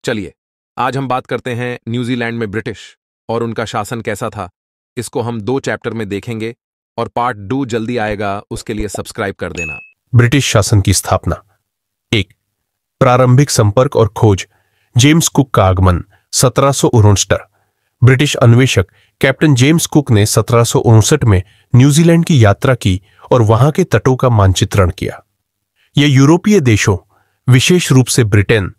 चलिए आज हम बात करते हैं न्यूजीलैंड में ब्रिटिश और उनका शासन कैसा था। इसको हम 2 चैप्टर में देखेंगे और पार्ट 2 जल्दी आएगा, उसके लिए सब्सक्राइब कर देना। ब्रिटिश शासन की स्थापना। 1. प्रारंभिक संपर्क और खोज। जेम्स कुक का आगमन 1769। ब्रिटिश अन्वेषक कैप्टन जेम्स कुक ने 1759 में न्यूजीलैंड की यात्रा की और वहां के तटों का मानचित्रण किया। यह यूरोपीय देशों, विशेष रूप से ब्रिटेन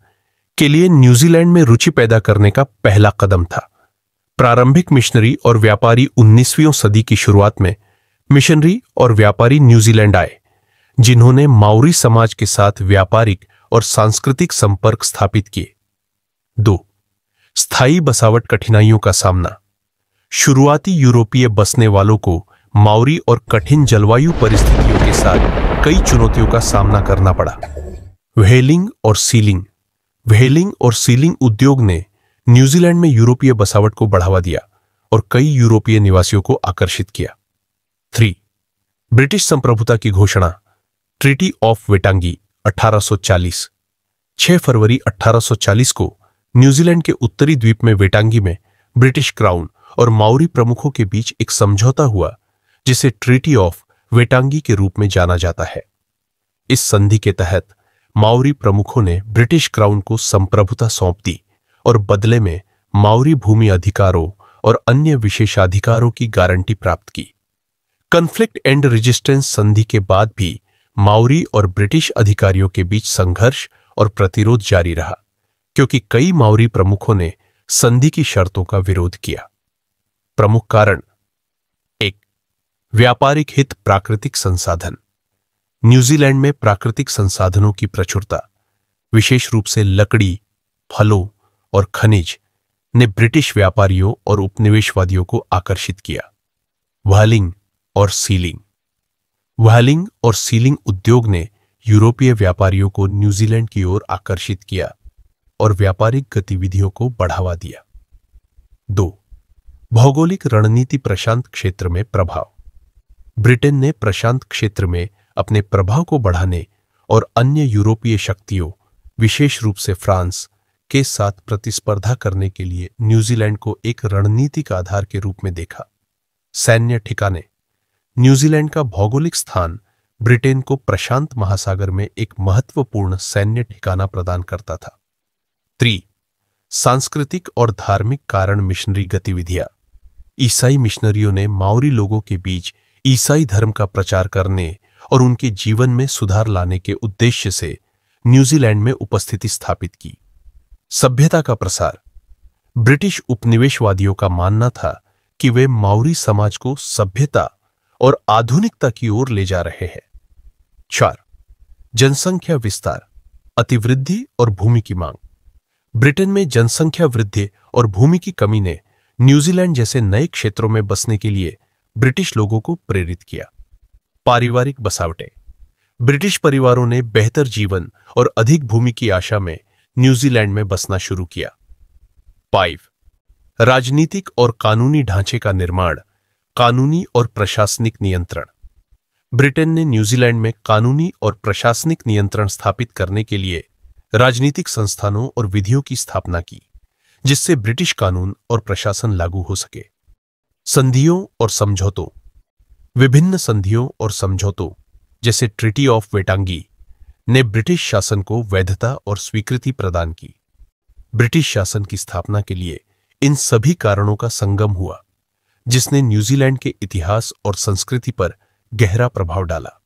के लिए न्यूजीलैंड में रुचि पैदा करने का पहला कदम था। प्रारंभिक मिशनरी और व्यापारी 19वीं सदी की शुरुआत में मिशनरी और व्यापारी न्यूजीलैंड आए, जिन्होंने माओरी समाज के साथ व्यापारिक और सांस्कृतिक संपर्क स्थापित किए। 2. स्थायी बसावट कठिनाइयों का सामना। शुरुआती यूरोपीय बसने वालों को माओरी और कठिन जलवायु परिस्थितियों के साथ कई चुनौतियों का सामना करना पड़ा। व्हेलिंग और सीलिंग। व्हेलिंग और सीलिंग उद्योग ने न्यूजीलैंड में यूरोपीय बसावट को बढ़ावा दिया और कई यूरोपीय निवासियों को आकर्षित किया। 3. ब्रिटिश संप्रभुता की घोषणा। Treaty of Waitangi 1840। 6 फरवरी 1840 को न्यूजीलैंड के उत्तरी द्वीप में वेटांगी में ब्रिटिश क्राउन और माओरी प्रमुखों के बीच एक समझौता हुआ, जिसे ट्रीटी ऑफ वेटांगी के रूप में जाना जाता है। इस संधि के तहत माओरी प्रमुखों ने ब्रिटिश क्राउन को संप्रभुता सौंप दी और बदले में माओरी भूमि अधिकारों और अन्य विशेषाधिकारों की गारंटी प्राप्त की। कॉन्फ्लिक्ट एंड रेजिस्टेंस संधि के बाद भी माओरी और ब्रिटिश अधिकारियों के बीच संघर्ष और प्रतिरोध जारी रहा, क्योंकि कई माओरी प्रमुखों ने संधि की शर्तों का विरोध किया। प्रमुख कारण। 1. व्यापारिक हित। प्राकृतिक संसाधन। न्यूजीलैंड में प्राकृतिक संसाधनों की प्रचुरता, विशेष रूप से लकड़ी, फलों और खनिज, ने ब्रिटिश व्यापारियों और उपनिवेशवादियों को आकर्षित किया। व्हेलिंग और सीलिंग। व्हेलिंग और सीलिंग उद्योग ने यूरोपीय व्यापारियों को न्यूजीलैंड की ओर आकर्षित किया और व्यापारिक गतिविधियों को बढ़ावा दिया। 2. भौगोलिक रणनीति। प्रशांत क्षेत्र में प्रभाव। ब्रिटेन ने प्रशांत क्षेत्र में अपने प्रभाव को बढ़ाने और अन्य यूरोपीय शक्तियों, विशेष रूप से फ्रांस, के साथ प्रतिस्पर्धा करने के लिए न्यूजीलैंड को एक रणनीतिक आधार के रूप में देखा। सैन्य ठिकाने। न्यूजीलैंड का भौगोलिक स्थान ब्रिटेन को प्रशांत महासागर में एक महत्वपूर्ण सैन्य ठिकाना प्रदान करता था। 3. सांस्कृतिक और धार्मिक कारण। मिशनरी गतिविधियां। ईसाई मिशनरियों ने माओरी लोगों के बीच ईसाई धर्म का प्रचार करने और उनके जीवन में सुधार लाने के उद्देश्य से न्यूजीलैंड में उपस्थिति स्थापित की। सभ्यता का प्रसार। ब्रिटिश उपनिवेशवादियों का मानना था कि वे माओरी समाज को सभ्यता और आधुनिकता की ओर ले जा रहे हैं। 4. जनसंख्या विस्तार, अतिवृद्धि और भूमि की मांग। ब्रिटेन में जनसंख्या वृद्धि और भूमि की कमी ने न्यूजीलैंड जैसे नए क्षेत्रों में बसने के लिए ब्रिटिश लोगों को प्रेरित किया। पारिवारिक बसावटें। ब्रिटिश परिवारों ने बेहतर जीवन और अधिक भूमि की आशा में न्यूजीलैंड में बसना शुरू किया। 5. राजनीतिक और कानूनी ढांचे का निर्माण। कानूनी और प्रशासनिक नियंत्रण। ब्रिटेन ने न्यूजीलैंड में कानूनी और प्रशासनिक नियंत्रण स्थापित करने के लिए राजनीतिक संस्थानों और विधियों की स्थापना की, जिससे ब्रिटिश कानून और प्रशासन लागू हो सके। संधियों और समझौतों। विभिन्न संधियों और समझौतों, जैसे ट्रीटी ऑफ वेटांगी, ने ब्रिटिश शासन को वैधता और स्वीकृति प्रदान की। ब्रिटिश शासन की स्थापना के लिए इन सभी कारणों का संगम हुआ, जिसने न्यूजीलैंड के इतिहास और संस्कृति पर गहरा प्रभाव डाला।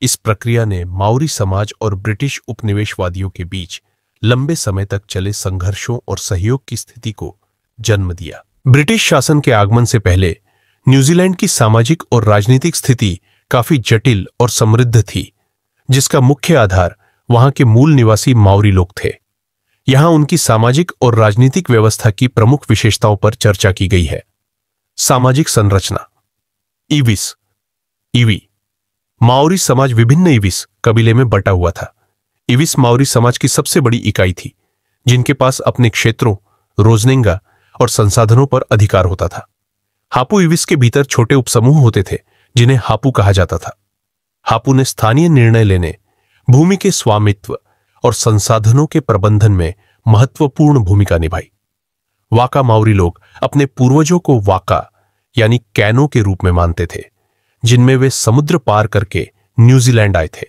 इस प्रक्रिया ने माओरी समाज और ब्रिटिश उपनिवेशवादियों के बीच लंबे समय तक चले संघर्षों और सहयोग की स्थिति को जन्म दिया। ब्रिटिश शासन के आगमन से पहले न्यूजीलैंड की सामाजिक और राजनीतिक स्थिति काफी जटिल और समृद्ध थी, जिसका मुख्य आधार वहां के मूल निवासी माओरी लोग थे। यहां उनकी सामाजिक और राजनीतिक व्यवस्था की प्रमुख विशेषताओं पर चर्चा की गई है। सामाजिक संरचना। इविस। इवी। माओरी समाज विभिन्न इविस कबीले में बटा हुआ था। इविस माओरी समाज की सबसे बड़ी इकाई थी, जिनके पास अपने क्षेत्रों, रोजनेंगा और संसाधनों पर अधिकार होता था। हापू इविस के भीतर छोटे उपसमूह होते थे, जिन्हें हापू कहा जाता था। हापू ने स्थानीय निर्णय लेने, भूमि के स्वामित्व और संसाधनों के प्रबंधन में महत्वपूर्ण भूमिका निभाई। वाका माओरी लोग अपने पूर्वजों को वाका यानी कैनो के रूप में मानते थे, जिनमें वे समुद्र पार करके न्यूजीलैंड आए थे।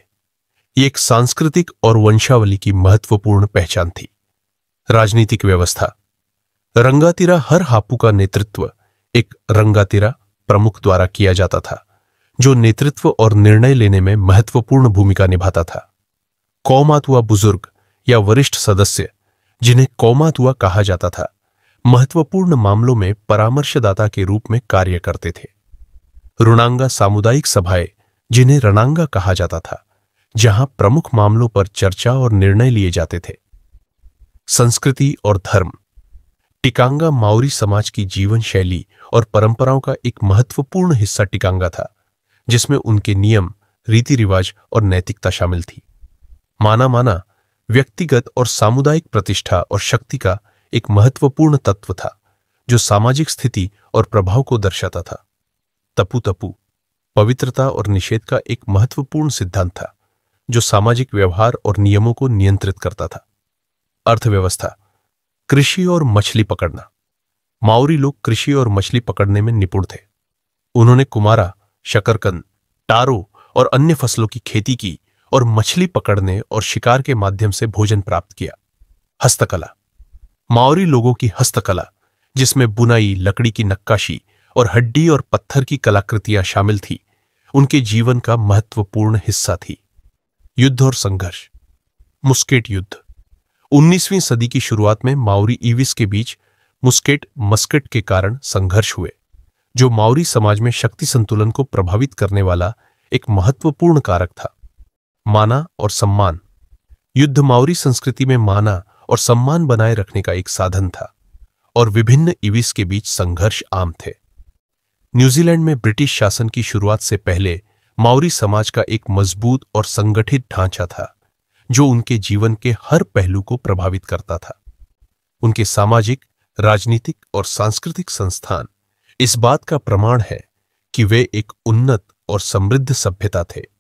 ये एक सांस्कृतिक और वंशावली की महत्वपूर्ण पहचान थी। राजनीतिक व्यवस्था। रंगातिरा हर हापू का नेतृत्व एक रंगातिरा प्रमुख द्वारा किया जाता था, जो नेतृत्व और निर्णय लेने में महत्वपूर्ण भूमिका निभाता था। कौमातुआ बुजुर्ग या वरिष्ठ सदस्य, जिन्हें कौमातुआ कहा जाता था, महत्वपूर्ण मामलों में परामर्शदाता के रूप में कार्य करते थे। रुणांगा सामुदायिक सभाएं, जिन्हें रणांगा कहा जाता था, जहां प्रमुख मामलों पर चर्चा और निर्णय लिए जाते थे। संस्कृति और धर्म। टिकांगा माओरी समाज की जीवन शैली और परंपराओं का एक महत्वपूर्ण हिस्सा टिकांगा था, जिसमें उनके नियम, रीति रिवाज और नैतिकता शामिल थी। माना व्यक्तिगत और सामुदायिक प्रतिष्ठा और शक्ति का एक महत्वपूर्ण तत्व था, जो सामाजिक स्थिति और प्रभाव को दर्शाता था। तपू तपू पवित्रता और निषेध का एक महत्वपूर्ण सिद्धांत था, जो सामाजिक व्यवहार और नियमों को नियंत्रित करता था। अर्थव्यवस्था। कृषि और मछली पकड़ना। माओरी लोग कृषि और मछली पकड़ने में निपुण थे। उन्होंने कुमारा, शकरकंद, टारो और अन्य फसलों की खेती की और मछली पकड़ने और शिकार के माध्यम से भोजन प्राप्त किया। हस्तकला। माओरी लोगों की हस्तकला, जिसमें बुनाई, लकड़ी की नक्काशी और हड्डी और पत्थर की कलाकृतियां शामिल थी, उनके जीवन का महत्वपूर्ण हिस्सा थी। युद्ध और संघर्ष। मुस्केट युद्ध। 19वीं सदी की शुरुआत में माओरी ईविस के बीच मस्केट के कारण संघर्ष हुए, जो माओरी समाज में शक्ति संतुलन को प्रभावित करने वाला एक महत्वपूर्ण कारक था। माना और सम्मान। युद्ध माओरी संस्कृति में माना और सम्मान बनाए रखने का एक साधन था, और विभिन्न ईविस के बीच संघर्ष आम थे। न्यूजीलैंड में ब्रिटिश शासन की शुरुआत से पहले माओरी समाज का एक मजबूत और संगठित ढांचा था, जो उनके जीवन के हर पहलू को प्रभावित करता था। उनके सामाजिक, राजनीतिक और सांस्कृतिक संस्थान इस बात का प्रमाण है कि वे एक उन्नत और समृद्ध सभ्यता थे।